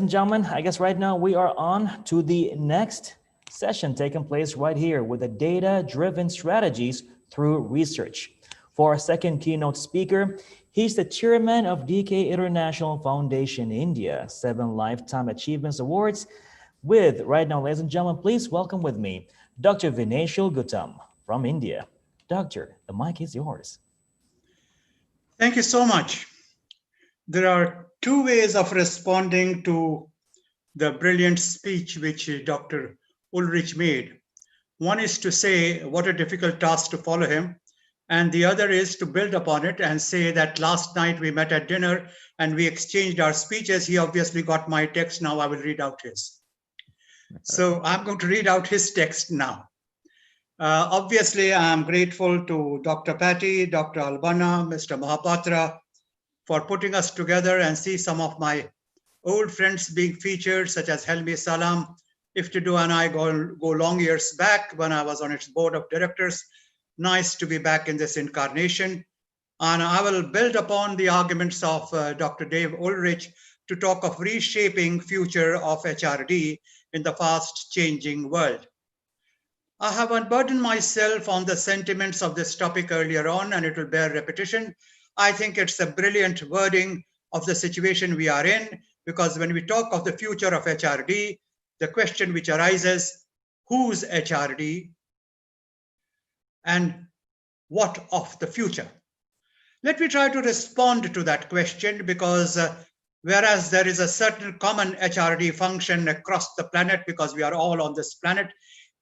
and gentlemen, I guess right now we are on to the next session taking place right here with the data-driven strategies through research. For our second keynote speaker, he's the chairman of DK International Foundation India, 7 Lifetime Achievements Awards. With right now, ladies and gentlemen, please welcome with me Dr. Vineshul Gautam from India. Doctor, the mic is yours. Thank you so much. There are two ways of responding to the brilliant speech which Dr. Ulrich made. One is to say what a difficult task to follow him, and the other is to build upon it and say that last night we met at dinner and we exchanged our speeches. He obviously got my text. Now I will read out his. So I'm going to read out his text now. Obviously, I'm grateful to Dr. Patty, Dr. Albana, Mr. Mahapatra for putting us together and see some of my old friends being featured, such as Helmi Salam. Iftidu and I go long years back when I was on its board of directors. Nice to be back in this incarnation. And I will build upon the arguments of Dr. Dave Ulrich to talk of reshaping future of HRD in the fast changing world. I have unburdened myself on the sentiments of this topic earlier on, and it will bear repetition. I think it's a brilliant wording of the situation we are in, because when we talk of the future of HRD, the question which arises, whose HRD and what of the future? Let me try to respond to that question, because whereas there is a certain common HRD function across the planet, because we are all on this planet,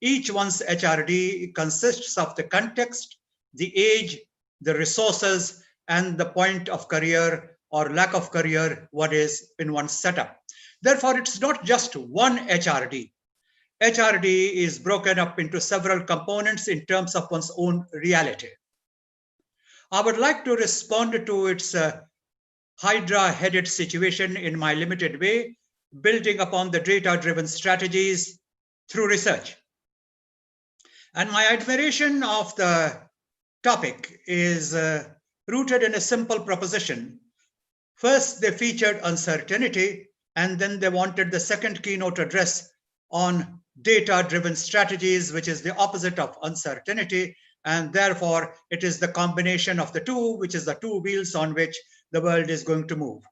each one's HRD consists of the context, the age, the resources, and the point of career or lack of career, what is in one's setup. Therefore, it's not just one HRD. HRD is broken up into several components in terms of one's own reality. I would like to respond to its Hydra-headed situation in my limited way, building upon the data-driven strategies through research. And my admiration of the topic is rooted in a simple proposition. First, they featured uncertainty, and then they wanted the second keynote address on data-driven strategies, which is the opposite of uncertainty. And therefore, it is the combination of the two, which is the two wheels on which the world is going to move.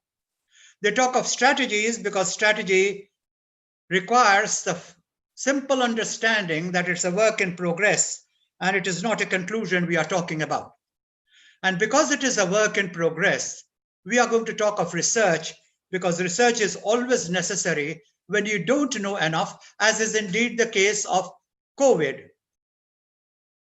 They talk of strategies because strategy requires the simple understanding that it's a work in progress and it is not a conclusion we are talking about. And because it is a work in progress, we are going to talk of research, because research is always necessary when you don't know enough, as is indeed the case of COVID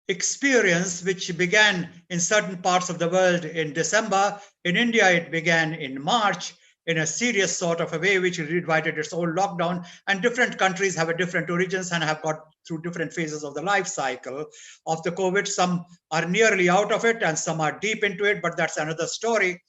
experience, which began in certain parts of the world in December. In India, it began in March in a serious sort of a way, which invited its own lockdown, and different countries have a different origins and have got through different phases of the life cycle of the COVID. Some are nearly out of it and some are deep into it, but that's another story.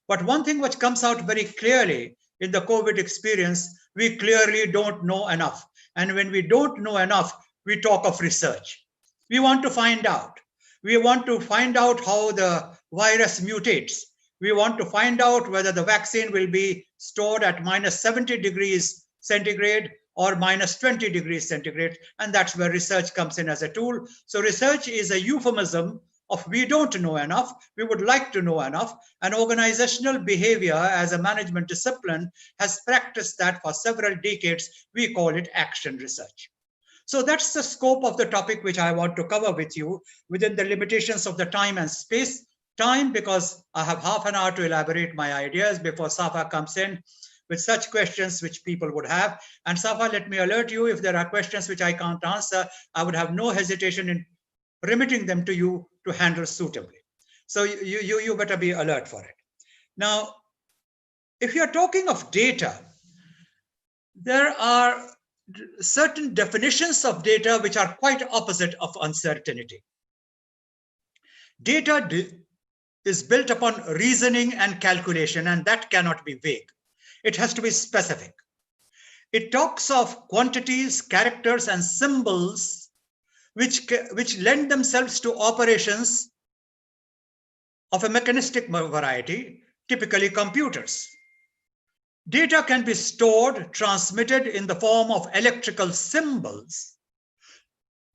But one thing which comes out very clearly in the COVID experience, we clearly don't know enough. And when we don't know enough, we talk of research. We want to find out. We want to find out how the virus mutates. We want to find out whether the vaccine will be stored at minus 70 degrees centigrade or minus 20 degrees centigrade. And that's where research comes in as a tool. So research is a euphemism of we don't know enough, we would like to know enough. And organizational behavior as a management discipline has practiced that for several decades. We call it action research. So that's the scope of the topic which I want to cover with you within the limitations of the time and space. Time, because I have half an hour to elaborate my ideas before Safa comes in with such questions which people would have. And Safa, let me alert you, if there are questions which I can't answer, I would have no hesitation in remitting them to you to handle suitably. So you better be alert for it. Now, if you're talking of data, there are certain definitions of data which are quite opposite of uncertainty. Data is built upon reasoning and calculation, and that cannot be vague. It has to be specific. It talks of quantities, characters, and symbols which lend themselves to operations of a mechanistic variety, typically computers. Data can be stored, transmitted in the form of electrical symbols,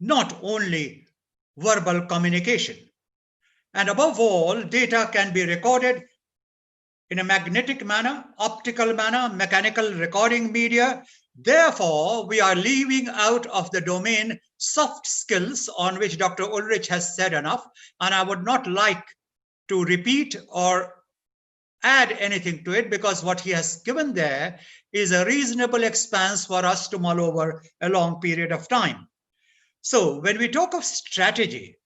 not only verbal communication. And above all, data can be recorded in a magnetic manner, optical manner, mechanical recording media. Therefore, we are leaving out of the domain soft skills, on which Dr. Ulrich has said enough, and I would not like to repeat or add anything to it, because what he has given there is a reasonable expanse for us to mull over a long period of time. So when we talk of strategy,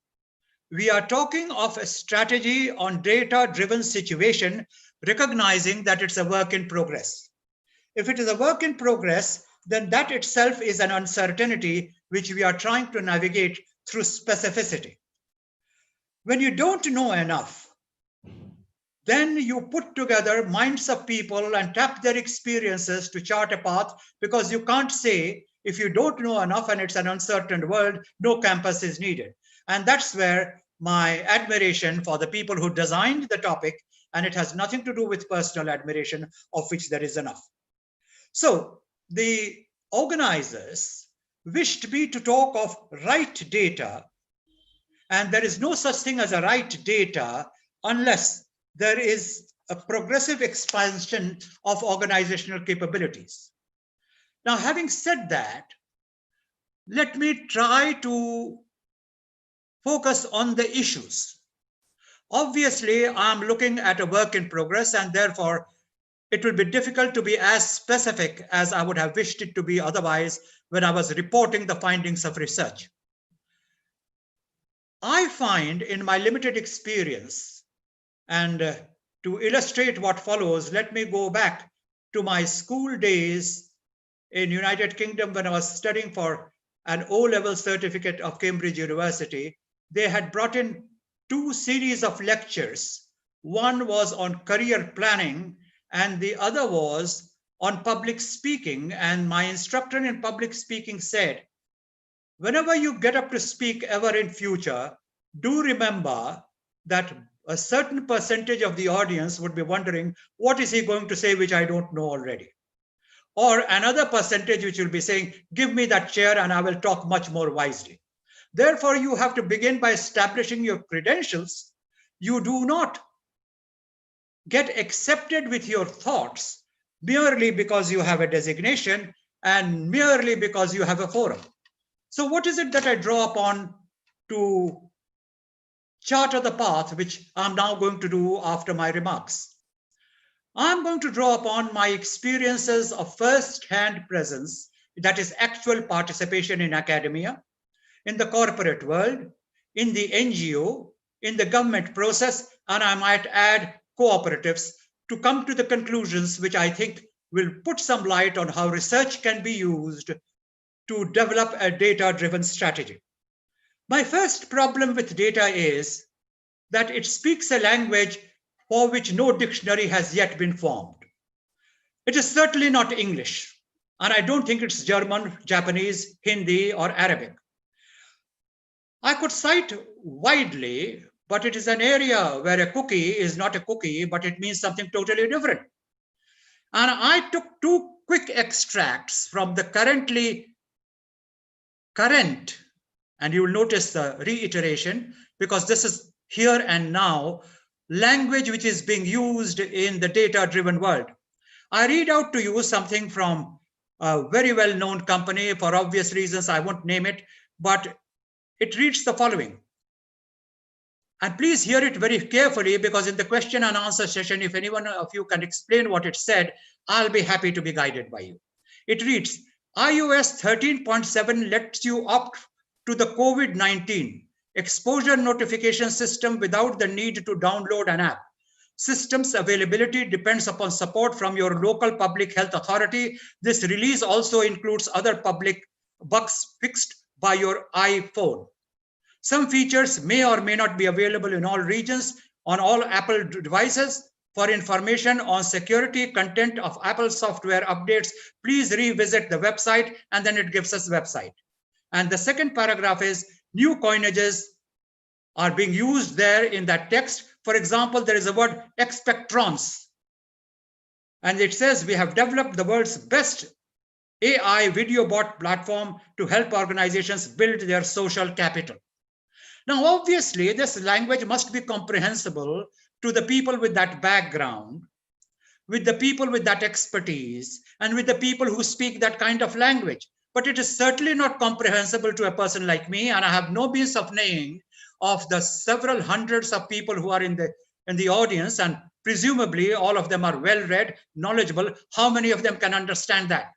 we are talking of a strategy on data-driven situation, recognizing that it's a work in progress. If it is a work in progress, then that itself is an uncertainty which we are trying to navigate through specificity. When you don't know enough, then you put together minds of people and tap their experiences to chart a path, because you can't say, if you don't know enough and it's an uncertain world, no campus is needed. And that's where my admiration for the people who designed the topic, and it has nothing to do with personal admiration, of which there is enough. So the organizers wished me to talk of right data, and there is no such thing as a right data unless there is a progressive expansion of organizational capabilities. Now, having said that, let me try to focus on the issues. Obviously, I'm looking at a work in progress, and therefore it will be difficult to be as specific as I would have wished it to be otherwise when I was reporting the findings of research. I find in my limited experience, and to illustrate what follows, let me go back to my school days in United Kingdom when I was studying for an O-level certificate of Cambridge University. They had brought in 2 series of lectures. One was on career planning and the other was on public speaking. And my instructor in public speaking said, whenever you get up to speak ever in future, do remember that a certain percentage of the audience would be wondering, what is he going to say which I don't know already? Or another percentage which will be saying, give me that chair and I will talk much more wisely. Therefore, you have to begin by establishing your credentials. You do not get accepted with your thoughts merely because you have a designation and merely because you have a forum. So what is it that I draw upon to charter the path, which I'm now going to do after my remarks? I'm going to draw upon my experiences of first-hand presence, that is actual participation in academia, in the corporate world, in the NGO, in the government process, and I might add cooperatives, to come to the conclusions which I think will put some light on how research can be used to develop a data-driven strategy. My first problem with data is that it speaks a language for which no dictionary has yet been formed. It is certainly not English, and I don't think it's German, Japanese, Hindi, or Arabic. I could cite widely, but it is an area where a cookie is not a cookie, but it means something totally different. And I took 2 quick extracts from the current, and you will notice the reiteration, because this is here and now, language which is being used in the data-driven world. I read out to you something from a very well-known company. For obvious reasons, I won't name it, but it reads the following. And please hear it very carefully, because in the question and answer session, if anyone of you can explain what it said, I'll be happy to be guided by you. It reads, iOS 13.7 lets you opt to the COVID-19 exposure notification system without the need to download an app. System's availability depends upon support from your local public health authority. This release also includes other public bugs fixed by your iPhone. Some features may or may not be available in all regions on all Apple devices. For information on security content of Apple software updates, please revisit the website, and then it gives us the website. And the second paragraph is new coinages are being used there in that text. For example, there is a word expectrons. And it says, we have developed the world's best AI video bot platform to help organizations build their social capital. Now, obviously, this language must be comprehensible to the people with that background, with the people with that expertise, and with the people who speak that kind of language. But it is certainly not comprehensible to a person like me, and I have no means of knowing of the several hundreds of people who are in the audience, and presumably all of them are well read, knowledgeable. How many of them can understand that?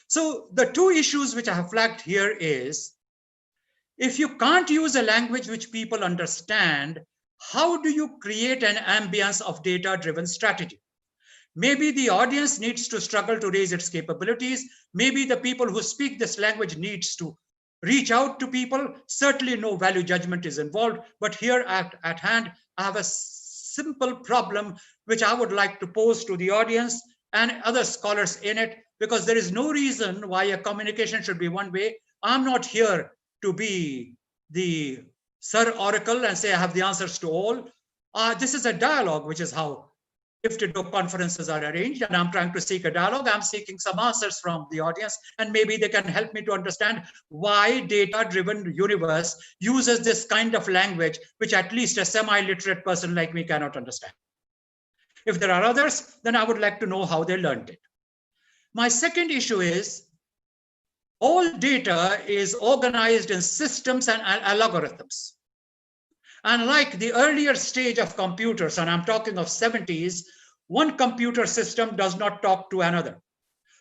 So the two issues which I have flagged here is, if you can't use a language which people understand, how do you create an ambience of data-driven strategy? Maybe the audience needs to struggle to raise its capabilities. Maybe the people who speak this language needs to reach out to people. Certainly no value judgment is involved, but here at hand, I have a simple problem which I would like to pose to the audience and other scholars in it, because there is no reason why a communication should be one way. I'm not here to be the Sir Oracle and say I have the answers to all. This is a dialogue, which is how IFTDO conferences are arranged, and I'm trying to seek a dialogue. I'm seeking some answers from the audience, and maybe they can help me to understand why data-driven universe uses this kind of language, which at least a semi-literate person like me cannot understand. If there are others, then I would like to know how they learned it. My second issue is, all data is organized in systems and algorithms. And like the earlier stage of computers, and I'm talking of 70s, one computer system does not talk to another.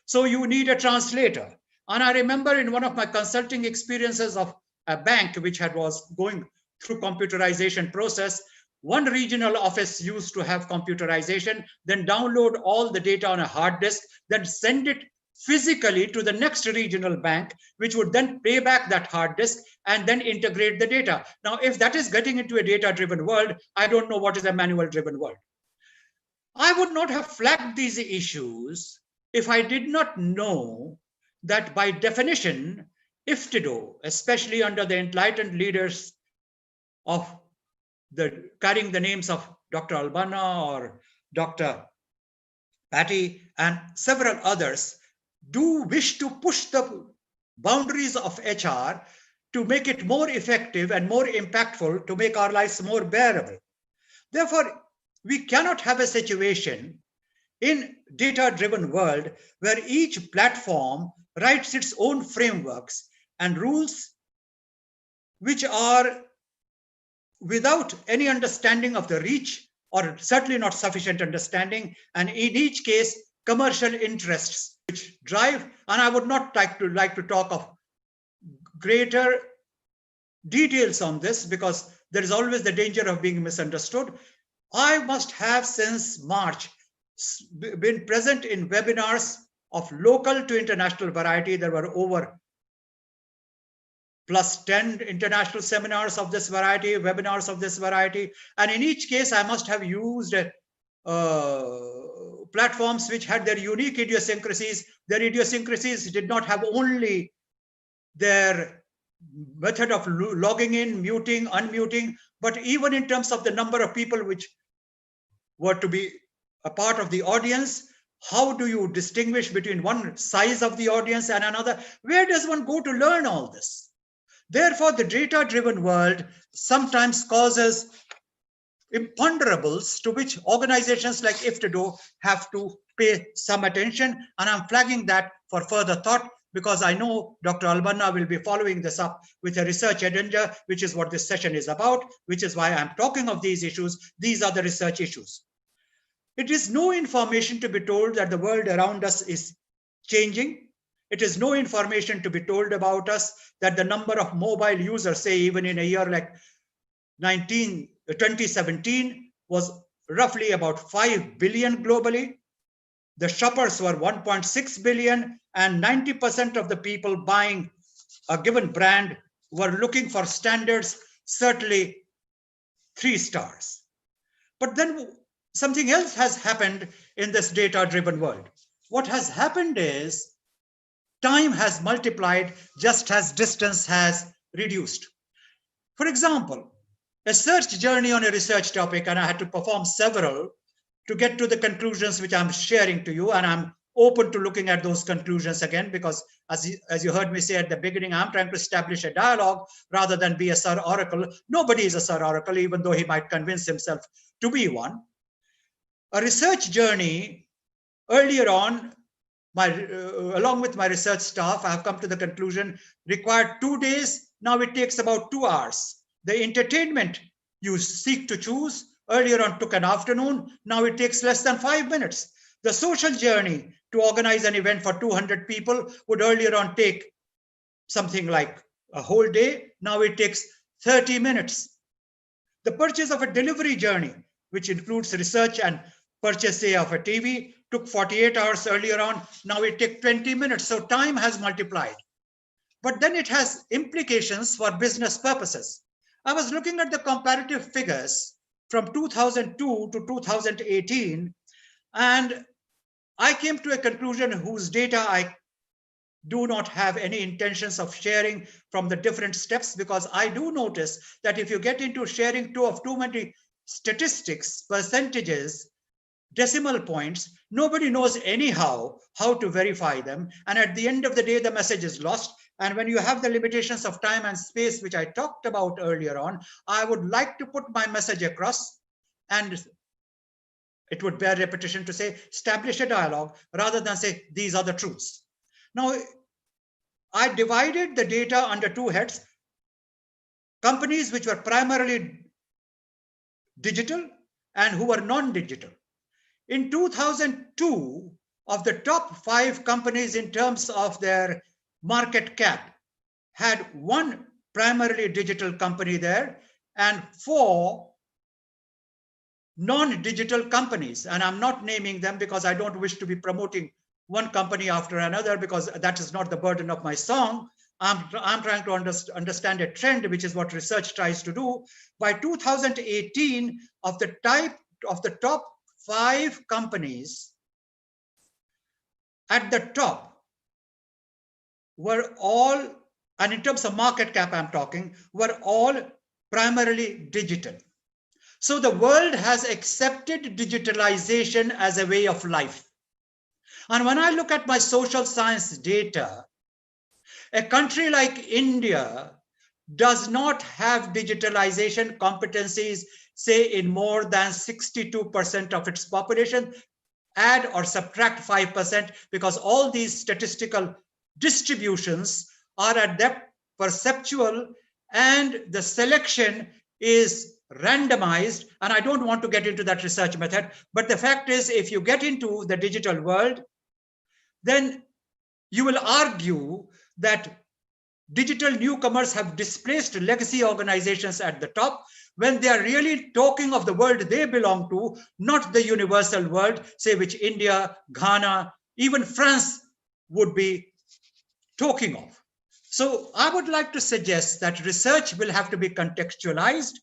So you need a translator. And I remember in one of my consulting experiences of a bank which was going through computerization process, one regional office used to have computerization, then download all the data on a hard disk, then send it physically to the next regional bank, which would then pay back that hard disk and then integrate the data. Now, if that is getting into a data-driven world, I don't know what is a manual-driven world. I would not have flagged these issues if I did not know that by definition, IFTDO, especially under the enlightened leaders of carrying the names of Dr. Al-Banna or Dr. Patty and several others, do wish to push the boundaries of HR to make it more effective and more impactful, to make our lives more bearable. Therefore, we cannot have a situation in data-driven world where each platform writes its own frameworks and rules which are without any understanding of the reach, or certainly not sufficient understanding, and in each case, commercial interests which drive. And I would not like to talk of greater details on this, because there is always the danger of being misunderstood. I must have since March been present in webinars of local to international variety. There were over plus 10 international seminars of this variety, webinars of this variety. And in each case, I must have used platforms which had their unique idiosyncrasies. Their idiosyncrasies did not have only their method of logging in, muting, unmuting, but even in terms of the number of people which were to be a part of the audience. How do you distinguish between one size of the audience and another? Where does one go to learn all this? Therefore, the data-driven world sometimes causes imponderables to which organizations like IFTDO have to pay some attention. And I'm flagging that for further thought, because I know Dr. Al-Banna will be following this up with a research agenda, which is what this session is about, which is why I'm talking of these issues. These are the research issues. It is no information to be told that the world around us is changing. It is no information to be told about us that the number of mobile users, say even in a year like 2017, was roughly about 5 billion globally. The shoppers were 1.6 billion, and 90% of the people buying a given brand were looking for standards, certainly 3 stars. But then something else has happened in this data-driven world. What has happened is time has multiplied just as distance has reduced. For example, a search journey on a research topic, and I had to perform several to get to the conclusions which I'm sharing to you. And I'm open to looking at those conclusions again, because as you heard me say at the beginning, I'm trying to establish a dialogue rather than be a Sir Oracle. Nobody is a Sir Oracle, even though he might convince himself to be one. A research journey earlier on, along with my research staff, I have come to the conclusion required 2 days. Now it takes about 2 hours. The entertainment you seek to choose earlier on took an afternoon. Now it takes less than 5 minutes. The social journey to organize an event for 200 people would earlier on take something like a whole day. Now it takes 30 minutes. The purchase of a delivery journey, which includes research and purchase, say, of a TV, took 48 hours earlier on. Now it takes 20 minutes. So time has multiplied. But then it has implications for business purposes. I was looking at the comparative figures from 2002 to 2018, and I came to a conclusion whose data I do not have any intentions of sharing from the different steps, because I do notice that if you get into sharing too many statistics, percentages, decimal points, nobody knows anyhow how to verify them. And at the end of the day, the message is lost. And when you have the limitations of time and space, which I talked about earlier on, I would like to put my message across, and it would bear repetition to say, establish a dialogue rather than say, these are the truths. Now, I divided the data under 2 heads: companies which were primarily digital and who were non-digital. In 2002, of the top 5 companies in terms of their market cap, had 1 primarily digital company there and 4 non-digital companies. And I'm not naming them because I don't wish to be promoting one company after another, because that is not the burden of my song. I'm trying to understand a trend, which is what research tries to do. By 2018, of the top 5 companies, at the top were all, and in terms of market cap I'm talking, were all primarily digital. So the world has accepted digitalization as a way of life. And when I look at my social science data, a country like India does not have digitalization competencies, say, in more than 62% of its population. Add or subtract 5%, because all these statistical distributions are at depth perceptual, and the selection is randomized. And I don't want to get into that research method, but the fact is, if you get into the digital world, then you will argue that digital newcomers have displaced legacy organizations at the top, when they are really talking of the world they belong to, not the universal world, say, which India, Ghana, even France would be talking of. So I would like to suggest that research will have to be contextualized,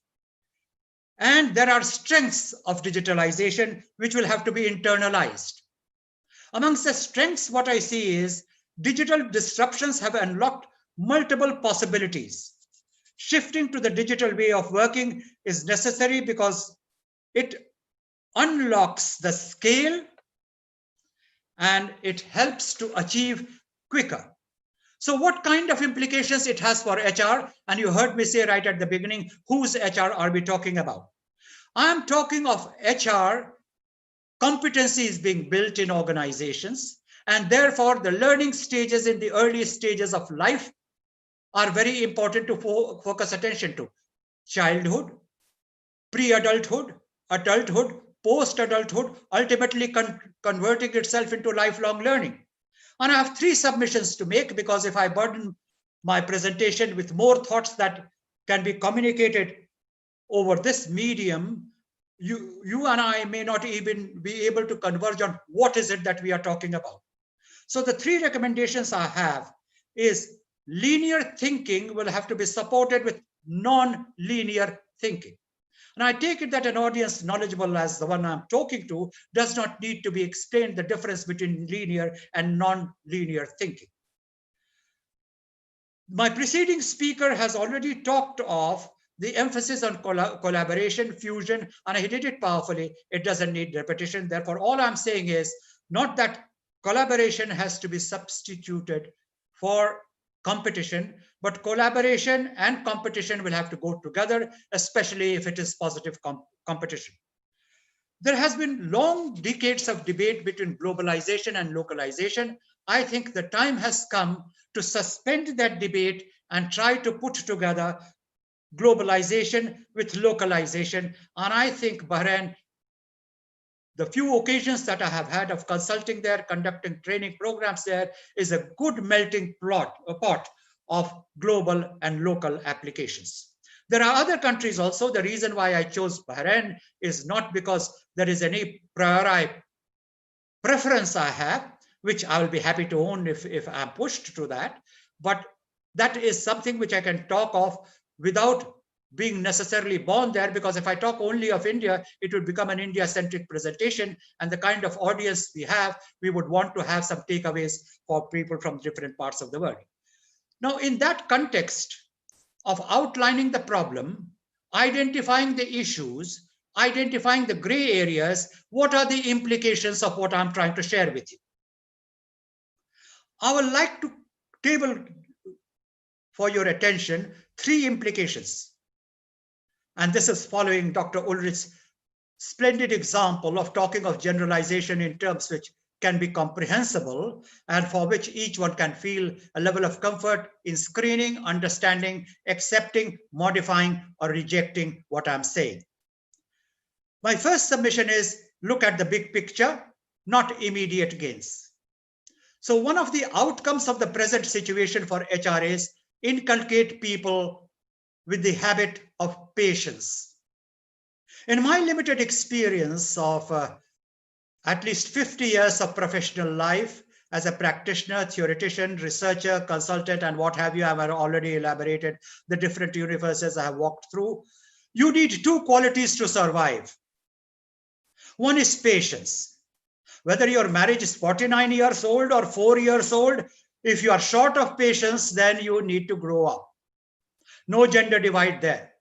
and there are strengths of digitalization which will have to be internalized. Amongst the strengths, what I see is digital disruptions have unlocked multiple possibilities. Shifting to the digital way of working is necessary because it unlocks the scale and it helps to achieve quicker. So what kind of implications it has for HR? And you heard me say right at the beginning, whose HR are we talking about? I'm talking of HR competencies being built in organizations, and therefore the learning stages in the early stages of life are very important to focus attention to. Childhood, pre-adulthood, adulthood, post-adulthood, ultimately converting itself into lifelong learning. And I have 3 submissions to make, because if I burden my presentation with more thoughts that can be communicated over this medium, you and I may not even be able to converge on what is it that we are talking about. So the 3 recommendations I have is linear thinking will have to be supported with non-linear thinking. And I take it that an audience knowledgeable as the one I'm talking to does not need to be explained the difference between linear and non-linear thinking. My preceding speaker has already talked of the emphasis on collaboration, fusion, and he did it powerfully. It doesn't need repetition. Therefore, all I'm saying is not that collaboration has to be substituted for competition, but collaboration and competition will have to go together, especially if it is positive competition. There has been long decades of debate between globalization and localization. I think the time has come to suspend that debate and try to put together globalization with localization. And I think Bahrain, the few occasions that I have had of consulting there, conducting training programs there, is a good melting pot of global and local applications. There are other countries also. The reason why I chose Bahrain is not because there is any priori preference I have, which I will be happy to own if I'm pushed to that, but that is something which I can talk of without being necessarily born there, because if I talk only of India, it would become an India-centric presentation, and the kind of audience we have, we would want to have some takeaways for people from different parts of the world. Now, in that context of outlining the problem, identifying the issues, identifying the gray areas, what are the implications of what I'm trying to share with you? I would like to table for your attention 3 implications. And this is following Dr. Ulrich's splendid example of talking of generalization in terms which can be comprehensible and for which each one can feel a level of comfort in screening, understanding, accepting, modifying, or rejecting what I'm saying. My first submission is look at the big picture, not immediate gains. So one of the outcomes of the present situation for HRAs inculcate people with the habit of patience. In my limited experience of at least 50 years of professional life as a practitioner, theoretician, researcher, consultant, and what have you, I have already elaborated the different universes I have walked through. You need 2 qualities to survive. One is patience. Whether your marriage is 49 years old or 4 years old, if you are short of patience, then you need to grow up. No gender divide there.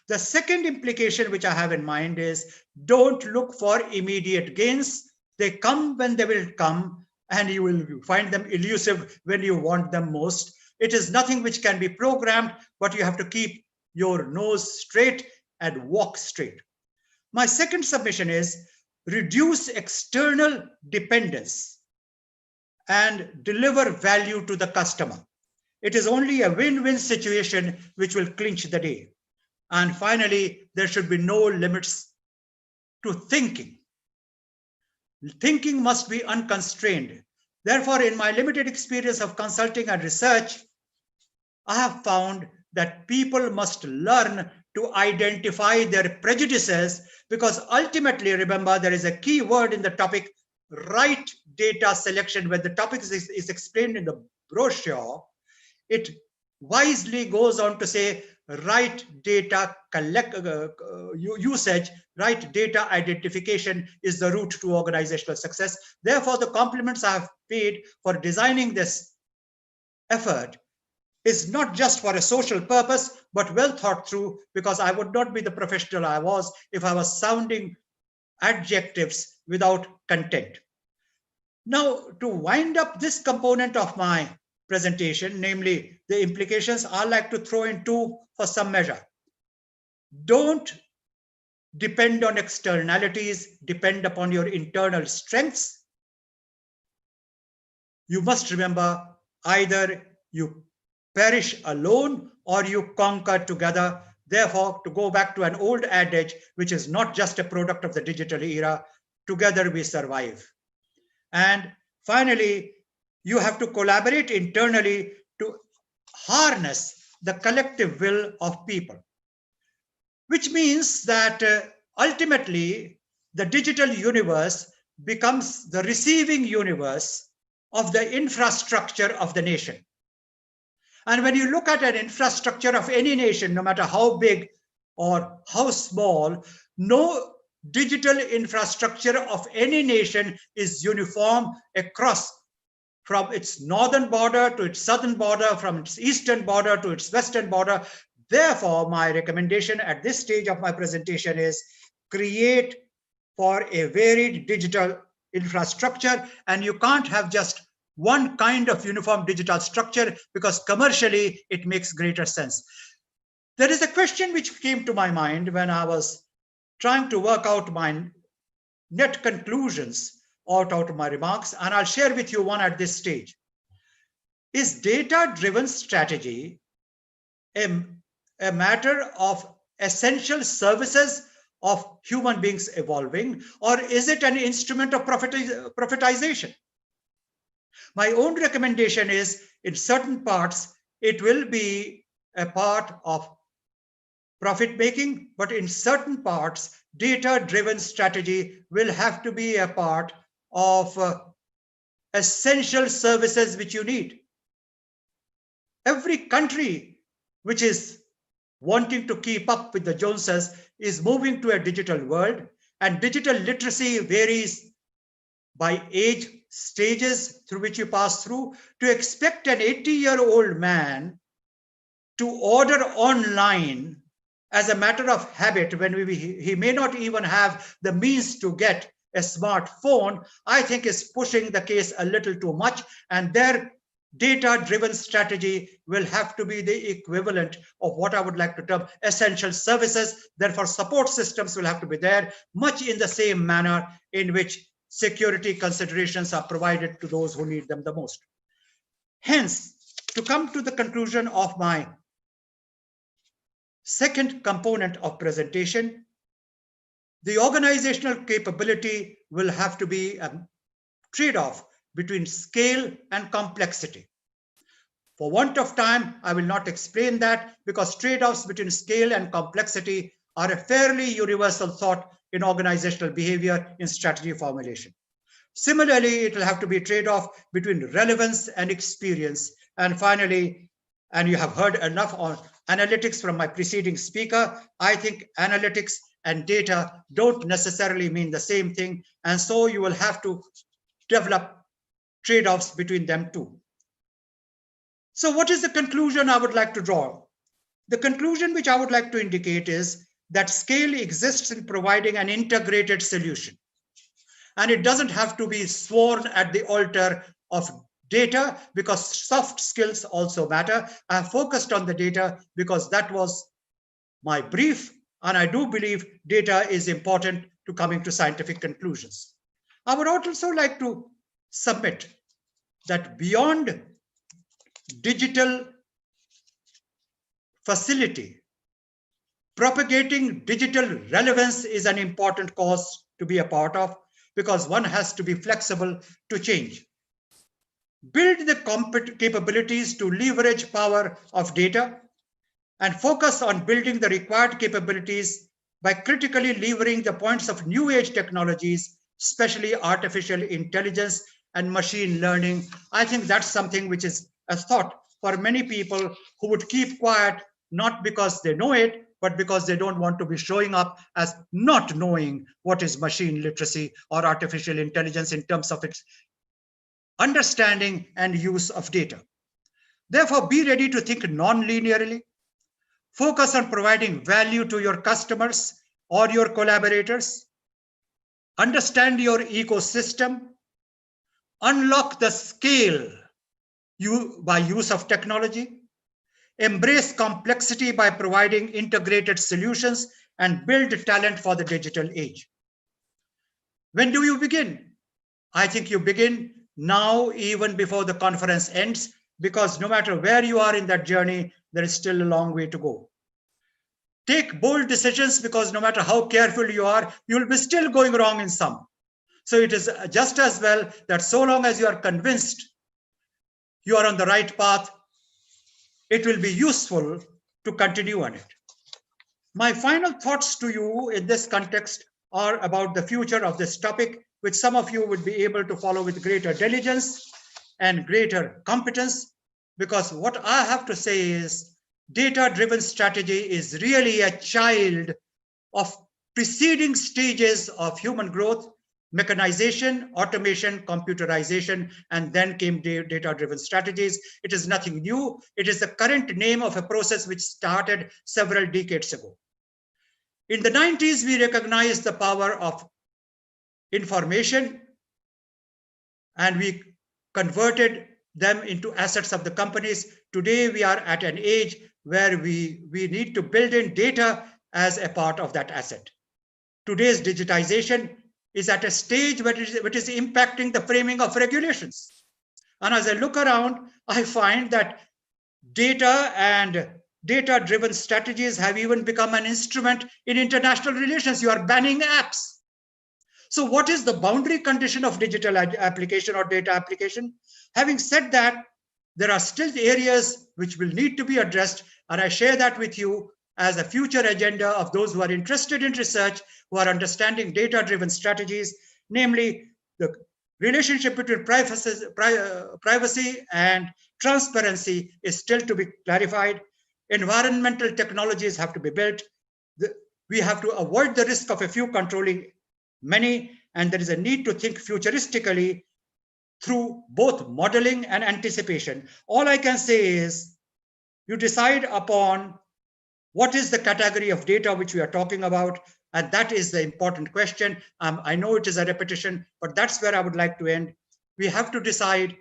The second implication which I have in mind is don't look for immediate gains. They come when they will come, and you will find them elusive when you want them most. It is nothing which can be programmed, but you have to keep your nose straight and walk straight. My second submission is reduce external dependence and deliver value to the customer. It is only a win-win situation which will clinch the day. And finally, there should be no limits to thinking. Thinking must be unconstrained. Therefore, in my limited experience of consulting and research, I have found that people must learn to identify their prejudices, because ultimately, remember, there is a key word in the topic, right data selection. When the topic is explained in the brochure, it wisely goes on to say right data usage, right data identification is the route to organizational success. Therefore, the compliments I have paid for designing this effort is not just for a social purpose, but well thought through, because I would not be the professional I was if I was sounding adjectives without content. Now, to wind up this component of my presentation, namely the implications, I like to throw in 2 for some measure. Don't depend on externalities, depend upon your internal strengths. You must remember, either you perish alone or you conquer together. Therefore, to go back to an old adage, which is not just a product of the digital era, together we survive. And finally, you have to collaborate internally to harness the collective will of people, which means that ultimately the digital universe becomes the receiving universe of the infrastructure of the nation. And when you look at an infrastructure of any nation, no matter how big or how small, no digital infrastructure of any nation is uniform across, from its northern border to its southern border, from its eastern border to its western border. Therefore, my recommendation at this stage of my presentation is create for a varied digital infrastructure, and you can't have just one kind of uniform digital structure because commercially it makes greater sense. There is a question which came to my mind when I was trying to work out my net conclusions out of my remarks, and I'll share with you one at this stage. Is data-driven strategy a matter of essential services of human beings evolving, or is it an instrument of profitization? My own recommendation is, in certain parts, it will be a part of profit making, but in certain parts, data-driven strategy will have to be a part of essential services which you need. Every country which is wanting to keep up with the Joneses is moving to a digital world, and digital literacy varies by age stages through which you pass through. To expect an 80-year-old man to order online as a matter of habit when he may not even have the means to get a smartphone, I think is pushing the case a little too much, and their data-driven strategy will have to be the equivalent of what I would like to term essential services. Therefore, support systems will have to be there, much in the same manner in which security considerations are provided to those who need them the most. Hence, to come to the conclusion of my second component of presentation, the organizational capability will have to be a trade-off between scale and complexity. For want of time, I will not explain that, because trade-offs between scale and complexity are a fairly universal thought in organizational behavior in strategy formulation. Similarly, it will have to be a trade-off between relevance and experience. And finally, and you have heard enough on analytics from my preceding speaker, I think analytics and data don't necessarily mean the same thing. And so you will have to develop trade-offs between them too. So what is the conclusion I would like to draw? The conclusion which I would like to indicate is that scale exists in providing an integrated solution. And it doesn't have to be sworn at the altar of data, because soft skills also matter. I have focused on the data because that was my brief, and I do believe data is important to coming to scientific conclusions. I would also like to submit that beyond digital facility, propagating digital relevance is an important cause to be a part of, because one has to be flexible to change. Build the capabilities to leverage power of data, and focus on building the required capabilities by critically leveraging the points of new age technologies, especially artificial intelligence and machine learning. I think that's something which is a thought for many people who would keep quiet, not because they know it, but because they don't want to be showing up as not knowing what is machine literacy or artificial intelligence in terms of its understanding and use of data. Therefore, be ready to think non-linearly. Focus on providing value to your customers or your collaborators. Understand your ecosystem. Unlock the scale by use of technology. Embrace complexity by providing integrated solutions, and build talent for the digital age. When do you begin? I think you begin now, even before the conference ends, because no matter where you are in that journey, there is still a long way to go. Take bold decisions, because no matter how careful you are, you'll be still going wrong in some. So it is just as well that so long as you are convinced you are on the right path, it will be useful to continue on it. My final thoughts to you in this context are about the future of this topic, which some of you would be able to follow with greater diligence and greater competence, because what I have to say is data-driven strategy is really a child of preceding stages of human growth, mechanization, automation, computerization, and then came data-driven strategies. It is nothing new. It is the current name of a process which started several decades ago. In the 90s, we recognized the power of information and we converted them into assets of the companies. Today, we are at an age where we need to build in data as a part of that asset. Today's digitization is at a stage which is impacting the framing of regulations. And as I look around, I find that data and data-driven strategies have even become an instrument in international relations. You are banning apps. So what is the boundary condition of digital application or data application? Having said that, there are still areas which will need to be addressed, and I share that with you as a future agenda of those who are interested in research, who are understanding data-driven strategies, namely the relationship between privacy and transparency is still to be clarified. Environmental technologies have to be built. We have to avoid the risk of a few controlling many, and there is a need to think futuristically through both modeling and anticipation. All I can say is you decide upon what is the category of data which we are talking about, and that is the important question. I know it is a repetition, but that's where I would like to end. We have to decide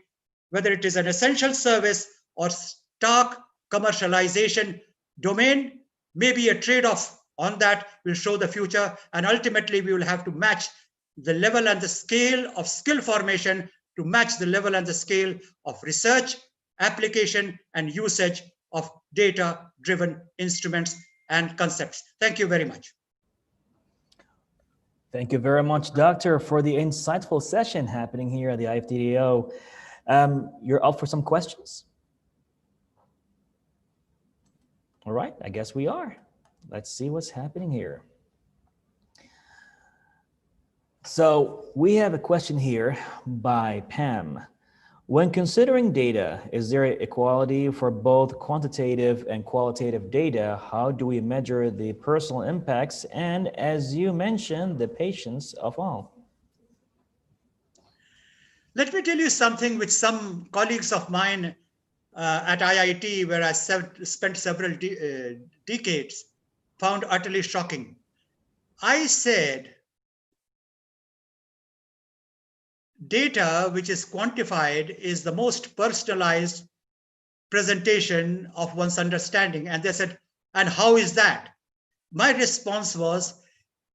whether it is an essential service or stark commercialization domain. Maybe a trade-off on that will show the future, and ultimately we will have to match the level and the scale of skill formation to match the level and the scale of research, application, and usage of data-driven instruments and concepts. Thank you very much. Thank you very much, Doctor, for the insightful session happening here at the IFDDO. You're up for some questions? All right, I guess we are. Let's see what's happening here. So we have a question here by Pam. When considering data, is there equality for both quantitative and qualitative data? How do we measure the personal impacts and, as you mentioned, the patients of all? Let me tell you something which some colleagues of mine at IIT, where I spent several decades, found utterly shocking. I said, data which is quantified is the most personalized presentation of one's understanding. And they said, and how is that? My response was,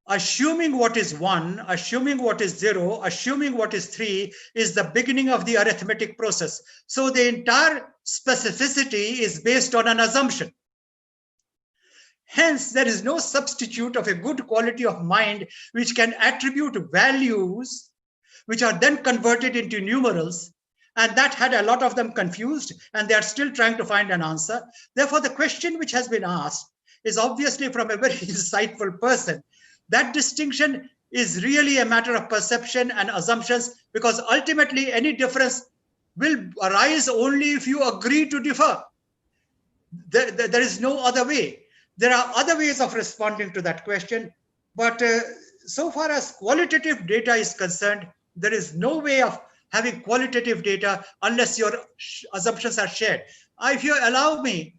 assuming what is 1, assuming what is 0, assuming what is 3 is the beginning of the arithmetic process. So the entire specificity is based on an assumption. Hence, there is no substitute of a good quality of mind which can attribute values which are then converted into numerals, and that had a lot of them confused, and they are still trying to find an answer. Therefore, the question which has been asked is obviously from a very insightful person. That distinction is really a matter of perception and assumptions, because ultimately any difference will arise only if you agree to differ. There is no other way. There are other ways of responding to that question, but so far as qualitative data is concerned, there is no way of having qualitative data unless your assumptions are shared. If you allow me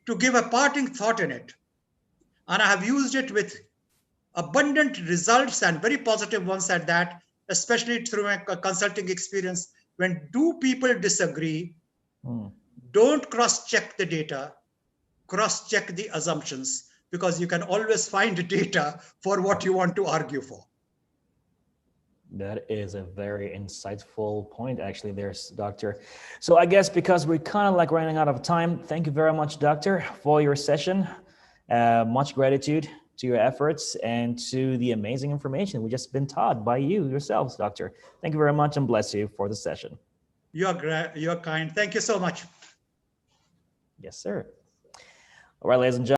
to give a parting thought in it, and I have used it with abundant results and very positive ones at that, especially through a consulting experience, when two people disagree, don't cross-check the data, cross-check the assumptions, because you can always find data for what you want to argue for. That is a very insightful point, actually, there's Doctor. So I guess because we're kind of like running out of time, thank you very much, Doctor, for your session. Much gratitude to your efforts and to the amazing information we just been taught by you yourselves, Doctor. Thank you very much and bless you for the session. You're kind. Thank you so much. Yes, sir. All right, ladies and gentlemen.